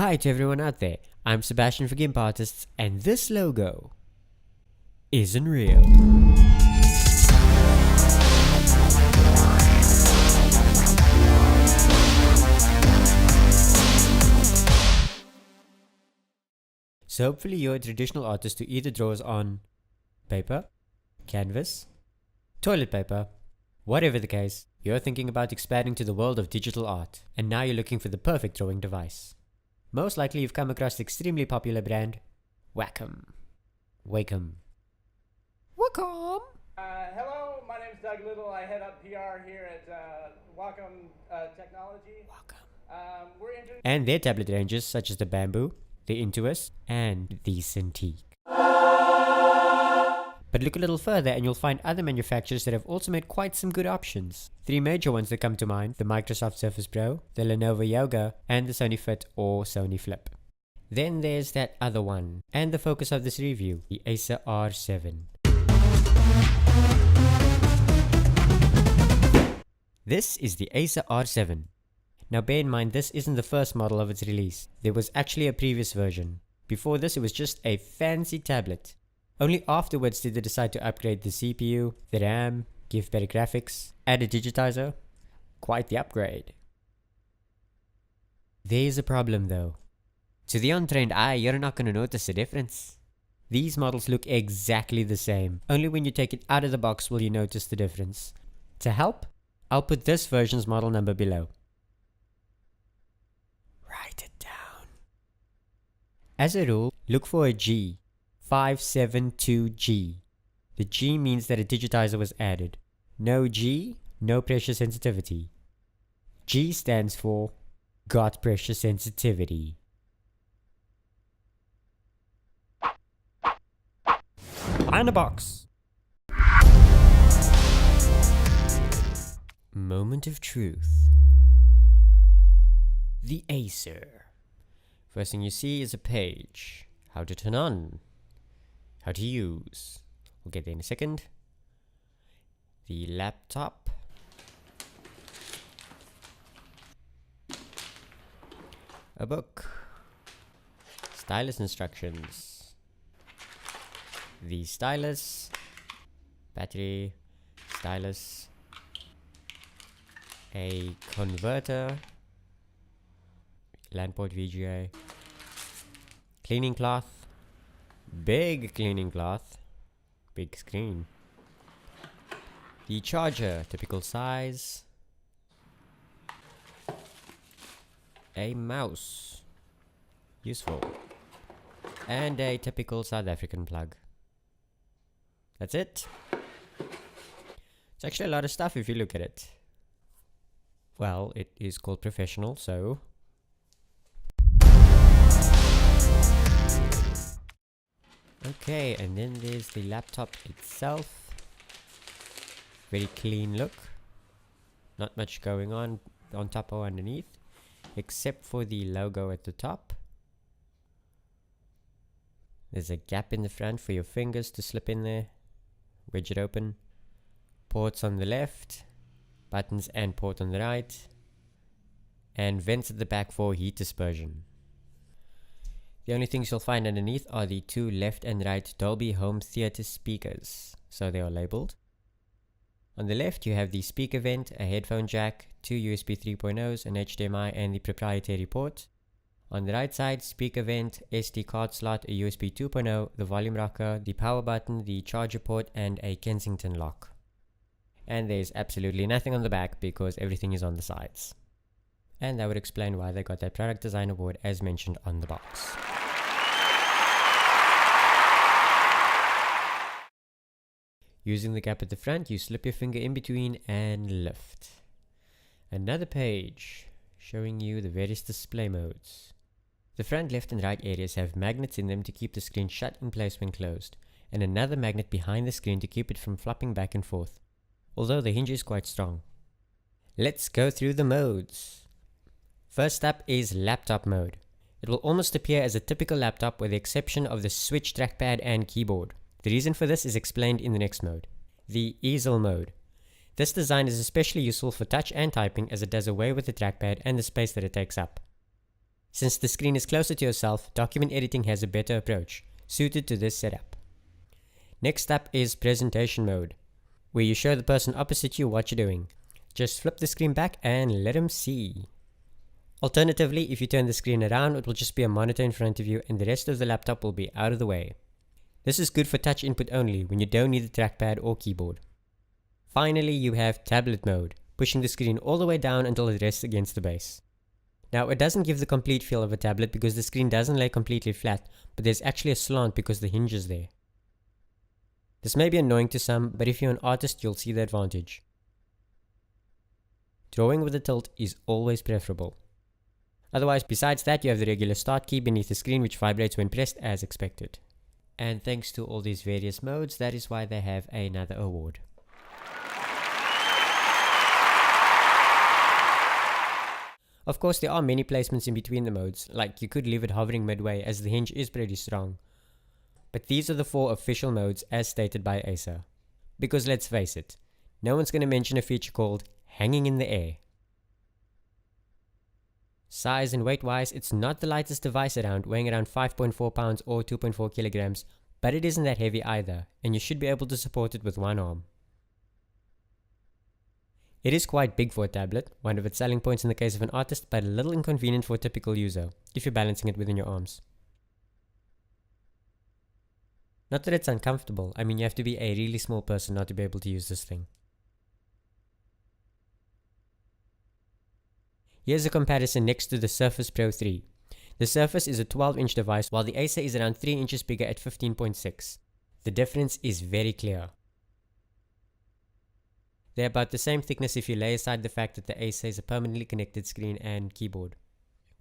Hi to everyone out there, I'm Sebastian for GIMP Artists, and this logo isn't real. So hopefully you're a traditional artist who either draws on paper, canvas, toilet paper, whatever the case, you're thinking about expanding to the world of digital art, and now you're looking for the perfect drawing device. Most likely you've come across the extremely popular brand, Wacom. Wacom. Hello, my name's Doug Little. I head up PR here at Wacom Technology. And their tablet ranges such as the Bamboo, the Intuos, and the Cintiq. But look a little further and you'll find other manufacturers that have also made quite some good options. Three major ones that come to mind: the Microsoft Surface Pro, the Lenovo Yoga, and the Sony Fit or Sony Flip. Then there's that other one, and the focus of this review, the Acer R7. This is the Acer R7. Now bear in mind, this isn't the first model of its release. There was actually a previous version. Before this, it was just a fancy tablet. Only afterwards did they decide to upgrade the CPU, the RAM, give better graphics, add a digitizer. Quite the upgrade. There's a problem though. To the untrained eye, you're not going to notice a difference. These models look exactly the same. Only when you take it out of the box will you notice the difference. To help, I'll put this version's model number below. Write it down. As a rule, look for a G. 572G. The G means that a digitizer was added. No G, no pressure sensitivity. G stands for got pressure sensitivity. Behind the box. Moment of truth. The Acer. First thing you see is a page. How to turn on. How to use. We'll get there in a second. The laptop. A book. Stylus instructions. The stylus. Battery. Stylus. A converter. LAN port VGA. Cleaning cloth. Big cleaning cloth, big screen. The charger, typical size. A mouse, useful. And a typical South African plug. That's it. It's actually a lot of stuff if you look at it. Well, it is called professional, so... Okay, and then there's the laptop itself. Very clean look. Not much going on top or underneath, except for the logo at the top. There's a gap in the front for your fingers to slip in there. Wedge it open. Ports on the left, buttons and port on the right, and vents at the back for heat dispersion. The only things you'll find underneath are the two left and right Dolby Home Theater speakers, so they are labeled. On the left you have the speaker vent, a headphone jack, two USB 3.0s, an HDMI and the proprietary port. On the right side, speaker vent, SD card slot, a USB 2.0, the volume rocker, the power button, the charger port and a Kensington lock. And there's absolutely nothing on the back because everything is on the sides. And that would explain why they got that product design award as mentioned on the box. Using the gap at the front, you slip your finger in between and lift. Another page showing you the various display modes. The front left and right areas have magnets in them to keep the screen shut in place when closed, and another magnet behind the screen to keep it from flopping back and forth, although the hinge is quite strong. Let's go through the modes. First up is laptop mode. It will almost appear as a typical laptop with the exception of the switch trackpad and keyboard. The reason for this is explained in the next mode, the easel mode. This design is especially useful for touch and typing as it does away with the trackpad and the space that it takes up. Since the screen is closer to yourself, document editing has a better approach, suited to this setup. Next up is presentation mode, where you show the person opposite you what you're doing. Just flip the screen back and let them see. Alternatively, if you turn the screen around, it will just be a monitor in front of you and the rest of the laptop will be out of the way. This is good for touch input only when you don't need the trackpad or keyboard. Finally, you have tablet mode, pushing the screen all the way down until it rests against the base. Now, it doesn't give the complete feel of a tablet because the screen doesn't lay completely flat, but there's actually a slant because the hinge is there. This may be annoying to some, but if you're an artist, you'll see the advantage. Drawing with a tilt is always preferable. Otherwise, besides that, you have the regular start key beneath the screen which vibrates when pressed as expected. And thanks to all these various modes, that is why they have another award. Of course, there are many placements in between the modes, like you could leave it hovering midway as the hinge is pretty strong. But these are the 4 official modes as stated by Acer. Because let's face it, no one's going to mention a feature called hanging in the air. Size and weight wise, it's not the lightest device around, weighing around 5.4 pounds or 2.4 kilograms, but it isn't that heavy either, and you should be able to support it with one arm. It is quite big for a tablet, one of its selling points in the case of an artist, but a little inconvenient for a typical user, if you're balancing it within your arms. Not that it's uncomfortable, I mean you have to be a really small person not to be able to use this thing. Here's a comparison next to the Surface Pro 3. The Surface is a 12-inch device while the Acer is around 3 inches bigger at 15.6. The difference is very clear. They're about the same thickness if you lay aside the fact that the Acer is a permanently connected screen and keyboard,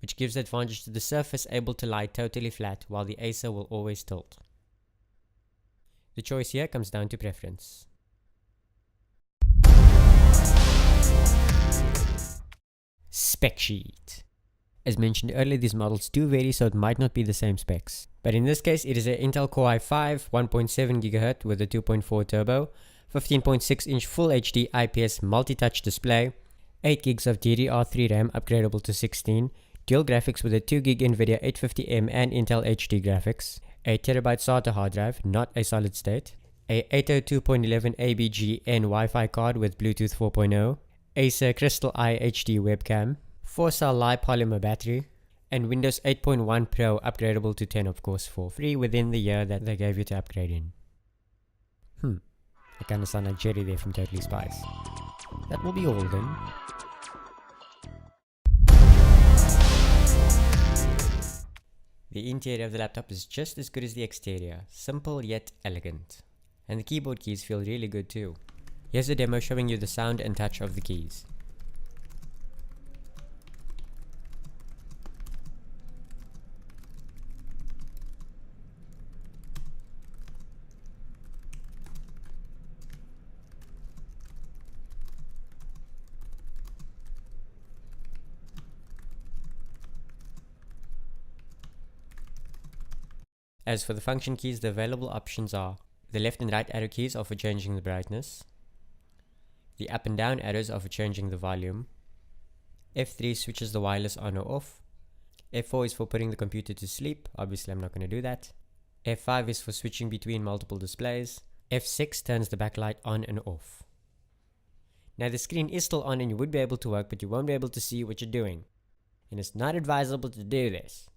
which gives advantage to the Surface able to lie totally flat while the Acer will always tilt. The choice here comes down to preference. Spec sheet. As mentioned earlier, these models do vary, so it might not be the same specs. But in this case, it is an Intel Core i5 1.7 GHz with a 2.4 turbo, 15.6 inch Full HD IPS multi-touch display, 8 gigs of DDR3 RAM upgradable to 16, dual graphics with a 2 gig NVIDIA 850M and Intel HD graphics, a terabyte SATA hard drive, not a solid state, a 802.11 ABG and Wi-Fi card with Bluetooth 4.0, Acer Crystal Eye HD webcam, 4-cell Li polymer battery, and Windows 8.1 Pro upgradable to 10 of course for free within the year that they gave you to upgrade in. I kinda sound like Jerry there from Totally Spies. That will be all then. The interior of the laptop is just as good as the exterior, simple yet elegant. And the keyboard keys feel really good too. Here's a demo showing you the sound and touch of the keys. As for the function keys, the available options are: the left and right arrow keys are for changing the brightness, the up and down arrows are for changing the volume, F3 switches the wireless on or off, F4 is for putting the computer to sleep, obviously I'm not going to do that, F5 is for switching between multiple displays, F6 turns the backlight on and off. Now the screen is still on and you would be able to work, but you won't be able to see what you're doing, and it's not advisable to do this.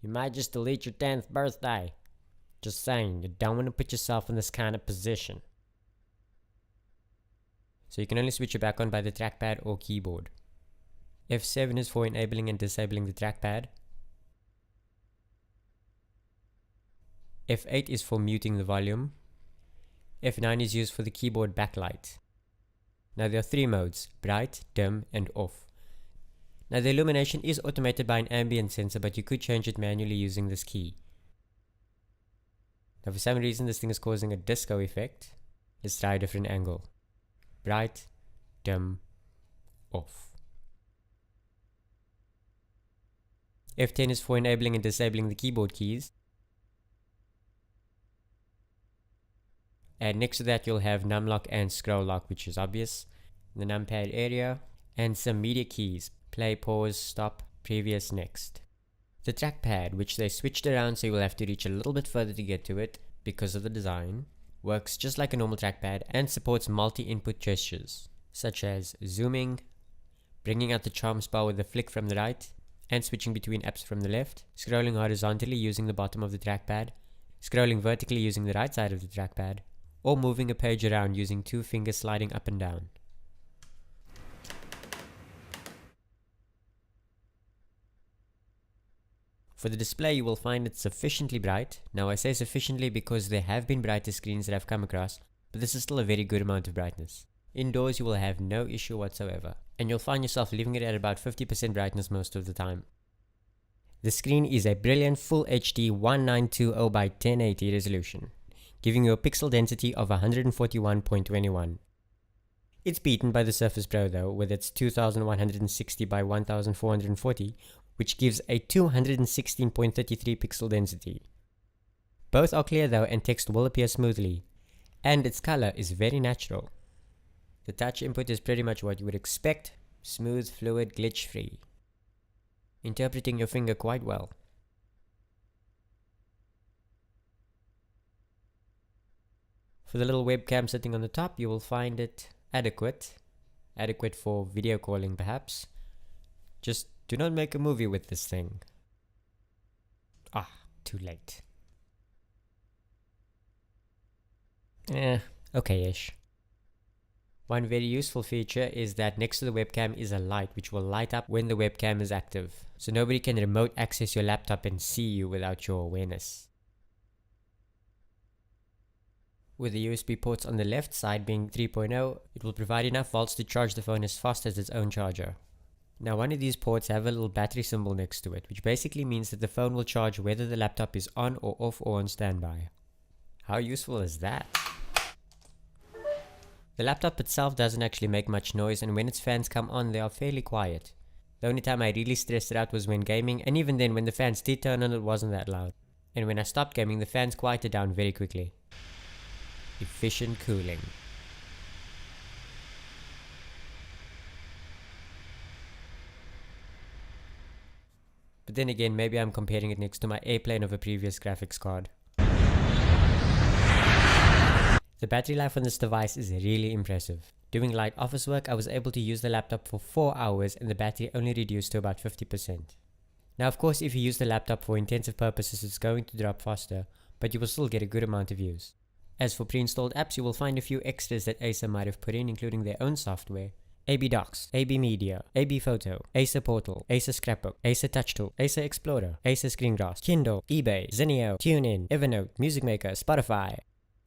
You might just delete your 10th birthday. Just saying, you don't want to put yourself in this kind of position. So you can only switch it back on by the trackpad or keyboard. F7 is for enabling and disabling the trackpad. F8 is for muting the volume. F9 is used for the keyboard backlight. Now there are 3 modes: bright, dim, and off. Now the illumination is automated by an ambient sensor, but you could change it manually using this key. Now for some reason this thing is causing a disco effect. Let's try a different angle. Bright, dim, off. F10 is for enabling and disabling the keyboard keys. And next to that you'll have numlock and scroll lock, which is obvious. The numpad area, and some media keys: play, pause, stop, previous, next. The trackpad, which they switched around so you will have to reach a little bit further to get to it because of the design, works just like a normal trackpad and supports multi-input gestures, such as zooming, bringing out the charms bar with a flick from the right, and switching between apps from the left, scrolling horizontally using the bottom of the trackpad, scrolling vertically using the right side of the trackpad, or moving a page around using 2 fingers sliding up and down. For the display, you will find it sufficiently bright. Now I say sufficiently because there have been brighter screens that I've come across, but this is still a very good amount of brightness. Indoors you will have no issue whatsoever, and you'll find yourself leaving it at about 50% brightness most of the time. The screen is a brilliant Full HD 1920 by 1080 resolution, giving you a pixel density of 141.21. It's beaten by the Surface Pro though, with its 2160 by 1440, which gives a 216.33 pixel density. Both are clear though, and text will appear smoothly, and its color is very natural. The touch input is pretty much what you would expect, smooth, fluid, glitch free, interpreting your finger quite well. For the little webcam sitting on the top, you will find it adequate for video calling perhaps. Just do not make a movie with this thing. Too late. Okay-ish. One very useful feature is that next to the webcam is a light which will light up when the webcam is active, so nobody can remote access your laptop and see you without your awareness. With the USB ports on the left side being 3.0, it will provide enough volts to charge the phone as fast as its own charger. Now one of these ports have a little battery symbol next to it, which basically means that the phone will charge whether the laptop is on or off or on standby. How useful is that? The laptop itself doesn't actually make much noise, and when its fans come on they are fairly quiet. The only time I really stressed it out was when gaming, and even then when the fans did turn on it wasn't that loud. And when I stopped gaming the fans quieted down very quickly. Efficient cooling. But then again, maybe I'm comparing it next to my airplane of a previous graphics card. The battery life on this device is really impressive. Doing light office work, I was able to use the laptop for 4 hours and the battery only reduced to about 50%. Now of course if you use the laptop for intensive purposes it's going to drop faster, but you will still get a good amount of use. As for pre-installed apps, you will find a few extras that Acer might have put in, including their own software. AB Docs, AB Media, AB Photo, Acer Portal, Acer Scrapbook, Acer Touch Tool, Acer Explorer, Acer Screencast, Kindle, eBay, Zenio, TuneIn, Evernote, Music Maker, Spotify.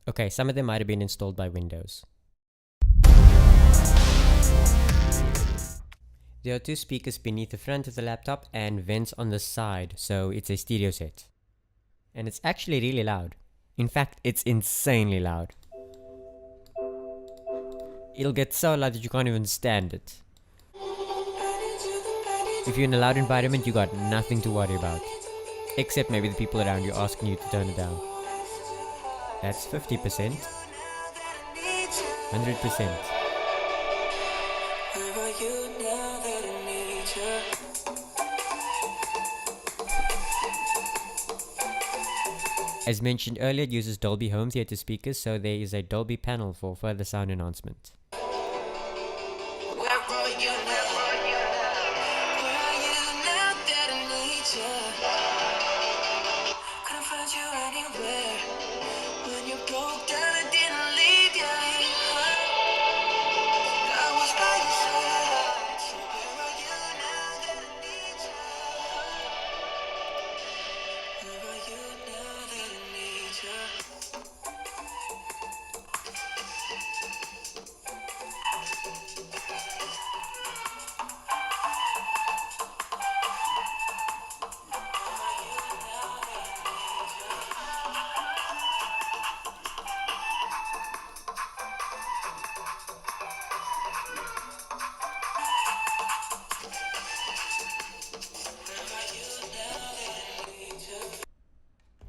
Okay, some of them might have been installed by Windows. There are 2 speakers beneath the front of the laptop and vents on the side, so it's a stereo set. And it's actually really loud. In fact, it's insanely loud. It'll get so loud that you can't even stand it. If you're in a loud environment, you got nothing to worry about. Except maybe the people around you asking you to turn it down. That's 50%. 100%. As mentioned earlier, it uses Dolby Home Theater speakers, so there is a Dolby panel for further sound enhancement.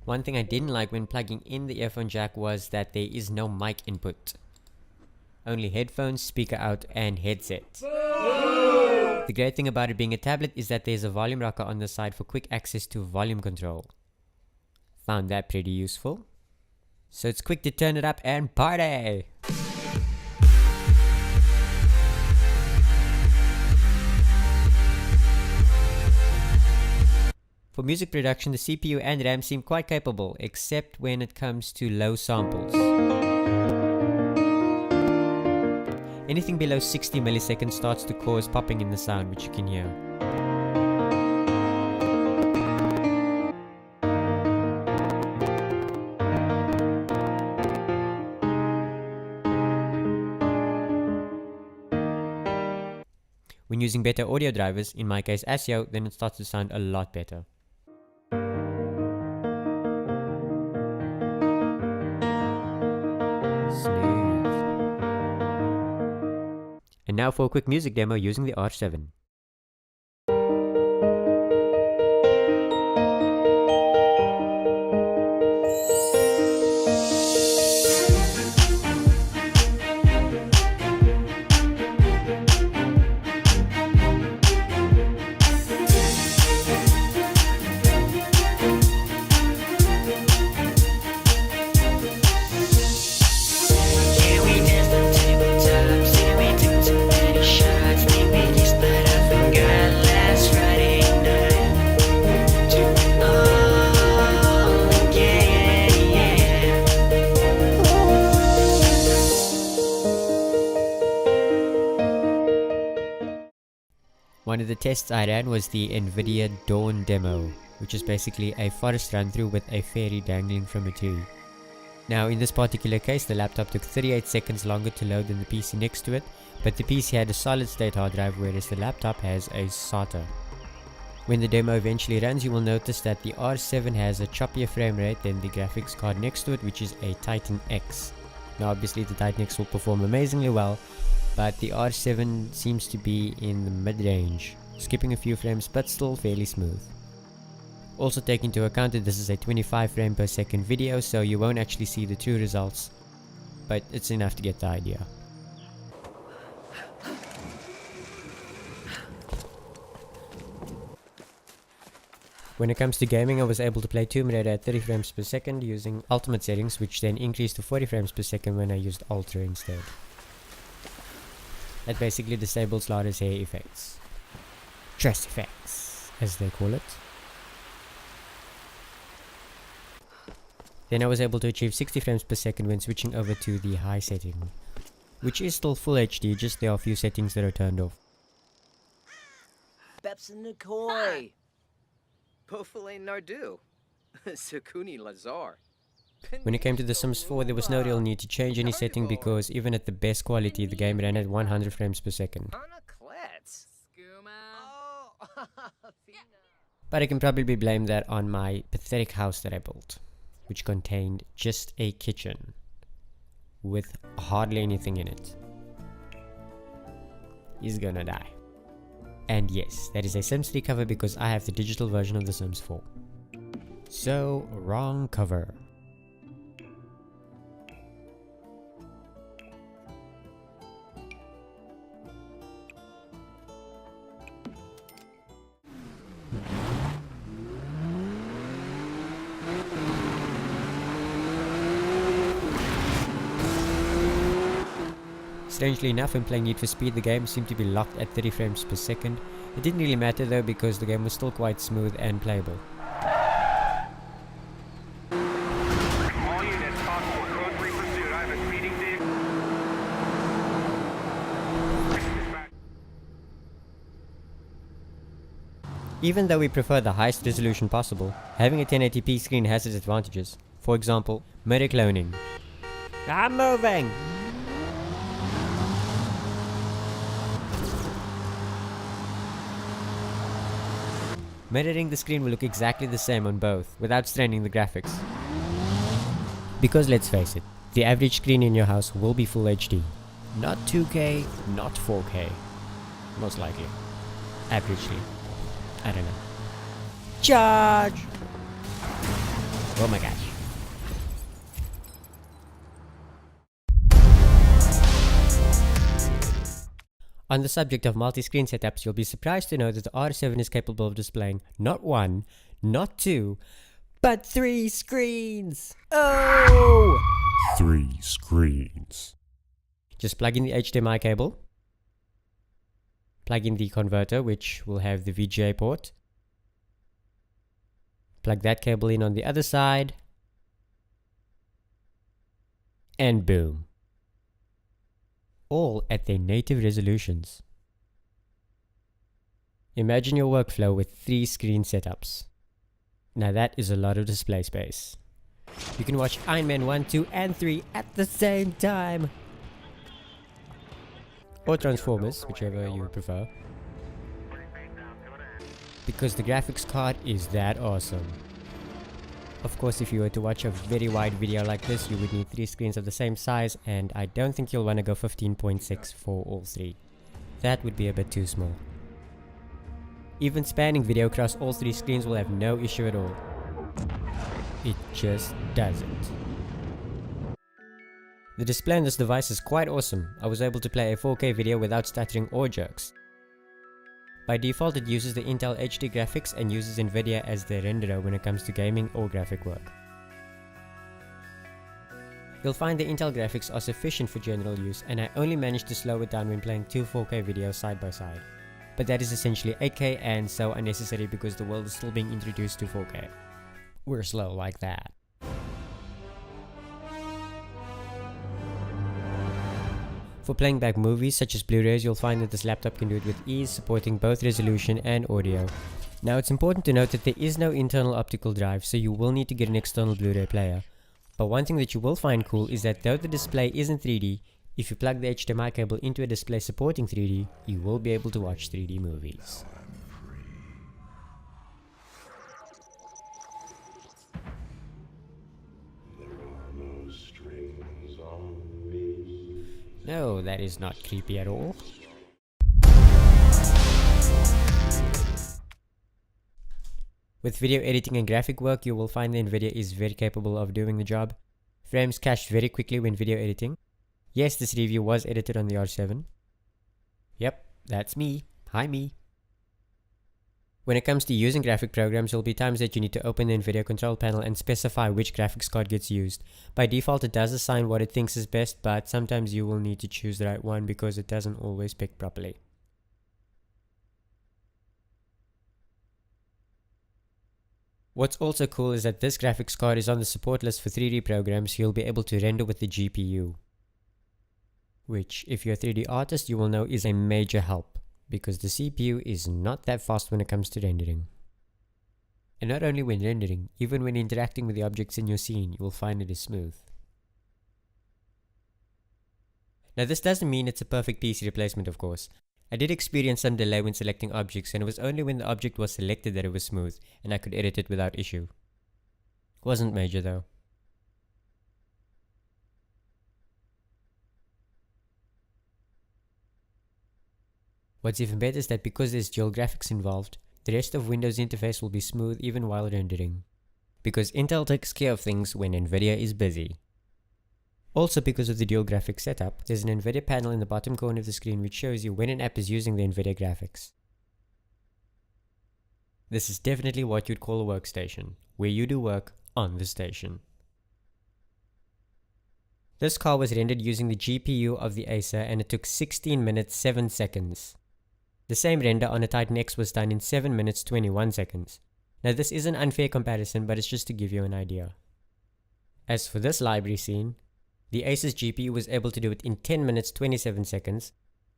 One thing I didn't like when plugging in the earphone jack was that there is no mic input. Only headphones, speaker out, and headset. The great thing about it being a tablet is that there's a volume rocker on the side for quick access to volume control. Found that pretty useful. So it's quick to turn it up and party! For music production, the CPU and RAM seem quite capable, except when it comes to low samples. Anything below 60 milliseconds starts to cause popping in the sound, which you can hear. When using better audio drivers, in my case ASIO, then it starts to sound a lot better. Smooth. And now for a quick music demo using the R7. One of the tests I ran was the NVIDIA Dawn demo, which is basically a forest run through with a fairy dangling from a tree. Now in this particular case, the laptop took 38 seconds longer to load than the PC next to it, but the PC had a solid state hard drive whereas the laptop has a SATA. When the demo eventually runs, you will notice that the R7 has a choppier frame rate than the graphics card next to it, which is a Titan X. Now obviously the Titan X will perform amazingly well, but the R7 seems to be in the mid-range, skipping a few frames but still fairly smooth. Also take into account that this is a 25 frame per second video, so you won't actually see the true results, but it's enough to get the idea. When it comes to gaming, I was able to play Tomb Raider at 30 frames per second using ultimate settings, which then increased to 40 frames per second when I used Ultra instead. That basically disables Lara's hair effects. Dress effects, as they call it. Then I was able to achieve 60 frames per second when switching over to the high setting, which is still full HD, just there are a few settings that are turned off. Beps and Nikoi. Pofale Nardu. Sukuni Lazar. When it came to The Sims 4, there was no real need to change any setting because even at the best quality, the game ran at 100 frames per second. But I can probably blame that on my pathetic house that I built, which contained just a kitchen with hardly anything in it. He's gonna die. And yes, that is a Sims 3 cover because I have the digital version of The Sims 4. So, wrong cover. Strangely enough, when playing Need for Speed, the game seemed to be locked at 30 frames per second. It didn't really matter though because the game was still quite smooth and playable. All units, possible code 3 pursuit. I have a speeding vehicle. Even though we prefer the highest resolution possible, having a 1080p screen has its advantages. For example, mirror cloning. I'm moving! Mirroring the screen will look exactly the same on both, without straining the graphics. Because let's face it, the average screen in your house will be Full HD. Not 2K, not 4K. Most likely. Averagely. I don't know. Charge! Oh my gosh. On the subject of multi-screen setups, you'll be surprised to know that the R7 is capable of displaying not 1, not 2, but 3 screens! Oh! 3 screens. Just plug in the HDMI cable, plug in the converter, which will have the VGA port, plug that cable in on the other side, and boom. All at their native resolutions. Imagine your workflow with 3 screen setups. Now that is a lot of display space. You can watch Iron Man 1, 2 and 3 at the same time. Or Transformers, whichever you prefer. Because the graphics card is that awesome. Of course, if you were to watch a very wide video like this, you would need 3 screens of the same size, and I don't think you'll want to go 15.6 for all 3. That would be a bit too small. Even spanning video across all 3 screens will have no issue at all. It just doesn't. The display on this device is quite awesome. I was able to play a 4K video without stuttering or jerks. By default, it uses the Intel HD graphics and uses Nvidia as the renderer when it comes to gaming or graphic work. You'll find the Intel graphics are sufficient for general use, and I only managed to slow it down when playing 2 4K videos side by side. But that is essentially 8K and so unnecessary because the world is still being introduced to 4K. We're slow like that. For playing back movies such as Blu-rays, you'll find that this laptop can do it with ease, supporting both resolution and audio. Now it's important to note that there is no internal optical drive, so you will need to get an external Blu-ray player. But one thing that you will find cool is that though the display isn't 3D, if you plug the HDMI cable into a display supporting 3D, you will be able to watch 3D movies. No, that is not creepy at all. With video editing and graphic work, you will find the Nvidia is very capable of doing the job. Frames cache very quickly when video editing. Yes, this review was edited on the R7. Yep, that's me. Hi me. When it comes to using graphic programs, there will be times that you need to open the Nvidia control panel and specify which graphics card gets used. By default, it does assign what it thinks is best, but sometimes you will need to choose the right one because it doesn't always pick properly. What's also cool is that this graphics card is on the support list for 3D programs, so you'll be able to render with the GPU. Which, if you're a 3D artist, you will know is a major help, because the CPU is not that fast when it comes to rendering. And not only when rendering, even when interacting with the objects in your scene, you will find it is smooth. Now this doesn't mean it's a perfect PC replacement, of course. I did experience some delay when selecting objects, and it was only when the object was selected that it was smooth, and I could edit it without issue. Wasn't major though. What's even better is that because there's dual graphics involved, the rest of Windows interface will be smooth even while rendering. Because Intel takes care of things when Nvidia is busy. Also because of the dual graphics setup, there's an Nvidia panel in the bottom corner of the screen which shows you when an app is using the Nvidia graphics. This is definitely what you'd call a workstation, where you do work on the station. This car was rendered using the GPU of the Acer and it took 16 minutes 7 seconds. The same render on a Titan X was done in 7 minutes 21 seconds. Now this is an unfair comparison, but it's just to give you an idea. As for this library scene, the Acer's GPU was able to do it in 10 minutes 27 seconds,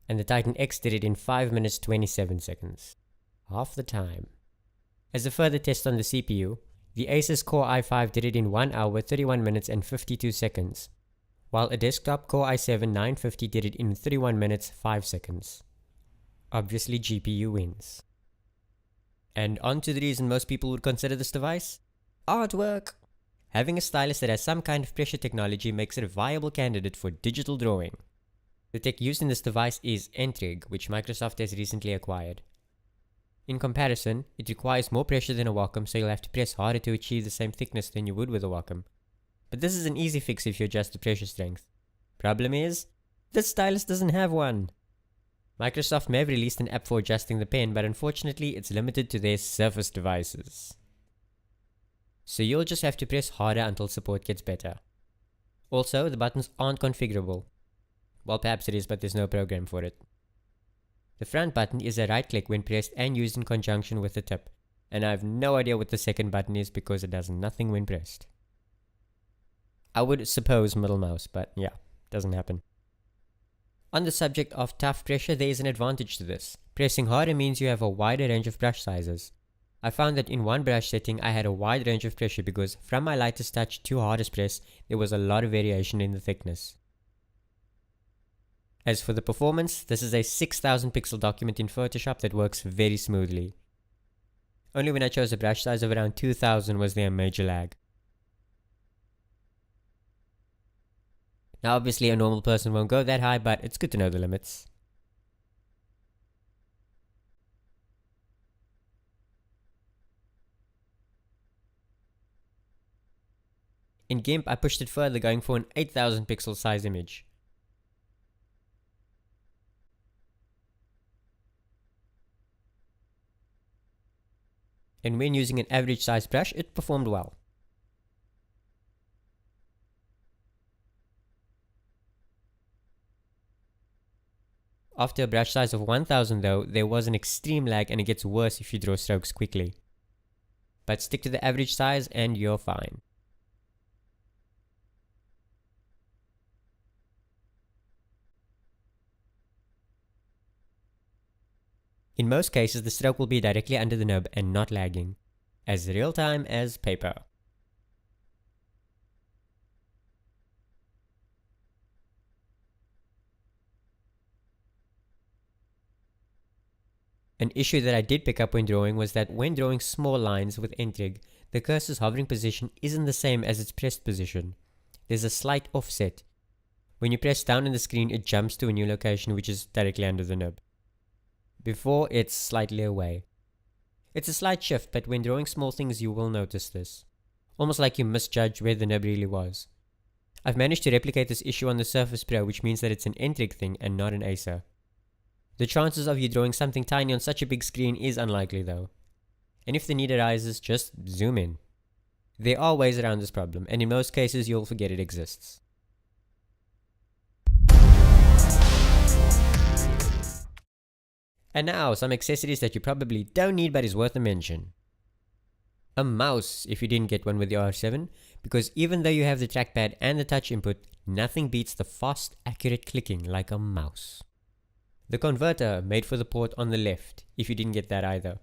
and the Titan X did it in 5 minutes 27 seconds. Half the time. As a further test on the CPU, the Acer's Core i5 did it in 1 hour 31 minutes and 52 seconds, while a desktop Core i7 950 did it in 31 minutes 5 seconds. Obviously GPU wins. And on to the reason most people would consider this device: artwork! Having a stylus that has some kind of pressure technology makes it a viable candidate for digital drawing. The tech used in this device is Entrig, which Microsoft has recently acquired. In comparison, it requires more pressure than a Wacom, so you'll have to press harder to achieve the same thickness than you would with a Wacom. But this is an easy fix if you adjust the pressure strength. Problem is, this stylus doesn't have one. Microsoft may have released an app for adjusting the pen, but unfortunately it's limited to their Surface devices. So you'll just have to press harder until support gets better. Also, the buttons aren't configurable. Well, perhaps it is, but there's no program for it. The front button is a right click when pressed and used in conjunction with the tip, and I have no idea what the second button is because it does nothing when pressed. I would suppose middle mouse, but yeah, doesn't happen. On the subject of tough pressure, there is an advantage to this. Pressing harder means you have a wider range of brush sizes. I found that in one brush setting I had a wide range of pressure because from my lightest touch to hardest press, there was a lot of variation in the thickness. As for the performance, this is a 6000 pixel document in Photoshop that works very smoothly. Only when I chose a brush size of around 2000 was there a major lag. Now obviously a normal person won't go that high, but it's good to know the limits. In GIMP I pushed it further, going for an 8000 pixel size image. And when using an average size brush, it performed well. After a brush size of 1000 though, there was an extreme lag and it gets worse if you draw strokes quickly. But stick to the average size and you're fine. In most cases, the stroke will be directly under the nib and not lagging, as real time as paper. An issue that I did pick up when drawing was that when drawing small lines with Entrig, the cursor's hovering position isn't the same as its pressed position. There's a slight offset. When you press down on the screen, it jumps to a new location which is directly under the nib. Before, it's slightly away. It's a slight shift, but when drawing small things you will notice this. Almost like you misjudge where the nib really was. I've managed to replicate this issue on the Surface Pro, which means that it's an Entrig thing and not an Acer. The chances of you drawing something tiny on such a big screen is unlikely though. And if the need arises, just zoom in. There are ways around this problem, and in most cases you'll forget it exists. And now, some accessories that you probably don't need but is worth a mention. A mouse, if you didn't get one with the R7, because even though you have the trackpad and the touch input, nothing beats the fast, accurate clicking like a mouse. The converter, made for the port on the left, if you didn't get that either.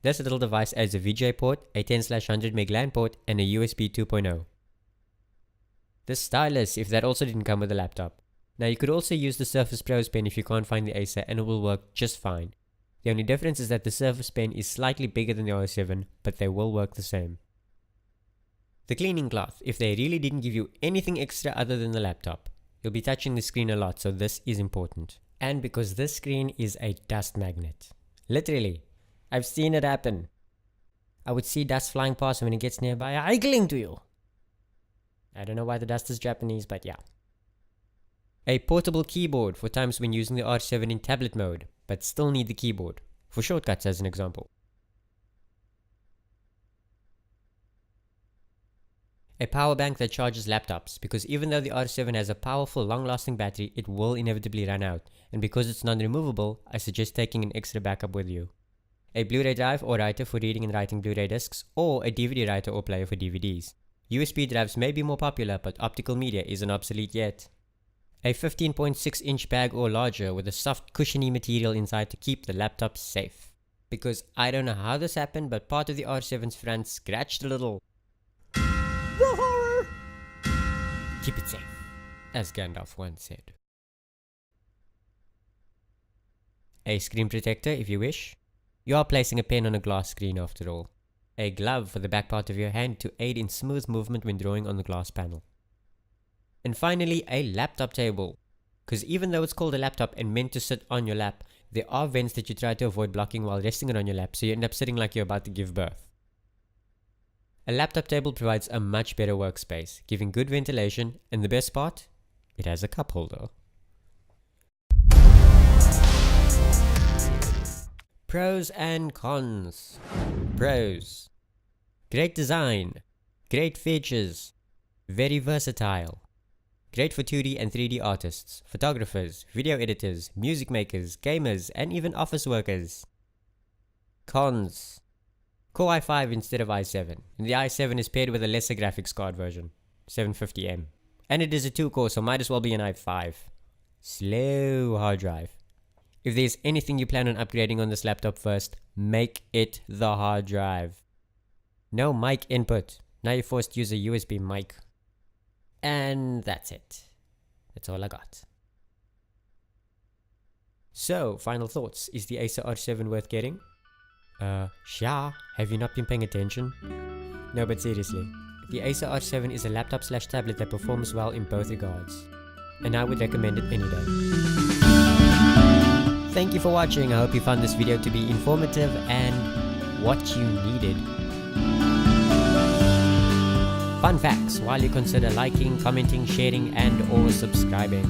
This little device adds a VGA port, a 10/100 meg LAN port, and a USB 2.0. The stylus, if that also didn't come with the laptop. Now you could also use the Surface Pro's pen if you can't find the Acer and it will work just fine. The only difference is that the Surface pen is slightly bigger than the R7, but they will work the same. The cleaning cloth, if they really didn't give you anything extra other than the laptop. You'll be touching the screen a lot, so this is important. And because this screen is a dust magnet. Literally, I've seen it happen. I would see dust flying past when it gets nearby, I cling to you. I don't know why the dust is Japanese, but yeah. A portable keyboard for times when using the R7 in tablet mode, but still need the keyboard, for shortcuts as an example. A power bank that charges laptops, because even though the R7 has a powerful long-lasting battery, it will inevitably run out, and because it's non-removable, I suggest taking an extra backup with you. A Blu-ray drive or writer for reading and writing Blu-ray discs, or a DVD writer or player for DVDs. USB drives may be more popular, but optical media isn't obsolete yet. A 15.6-inch bag or larger with a soft cushiony material inside to keep the laptop safe. Because I don't know how this happened, but part of the R7's front scratched a little. The horror! Keep it safe, as Gandalf once said. A screen protector if you wish. You are placing a pen on a glass screen after all. A glove for the back part of your hand to aid in smooth movement when drawing on the glass panel. And finally, a laptop table. Because even though it's called a laptop and meant to sit on your lap, there are vents that you try to avoid blocking while resting it on your lap, so you end up sitting like you're about to give birth. A laptop table provides a much better workspace, giving good ventilation, and the best part? It has a cup holder. Pros and cons. Pros. Great design. Great features. Very versatile. Great for 2D and 3D artists, photographers, video editors, music makers, gamers, and even office workers. Cons. Core i5 instead of i7, and the i7 is paired with a lesser graphics card version, 750M. And it is a 2-core, so might as well be an i5. Slow hard drive. If there's anything you plan on upgrading on this laptop first, make it the hard drive. No mic input. Now you're forced to use a USB mic. And that's it. That's all I got. So, final thoughts. Is the Acer R7 worth getting? Sure. Have you not been paying attention? No, but seriously. The Acer R7 is a laptop/tablet that performs well in both regards. And I would recommend it any day. Thank you for watching. I hope you found this video to be informative and what you needed. Fun facts while you consider liking, commenting, sharing, and or subscribing.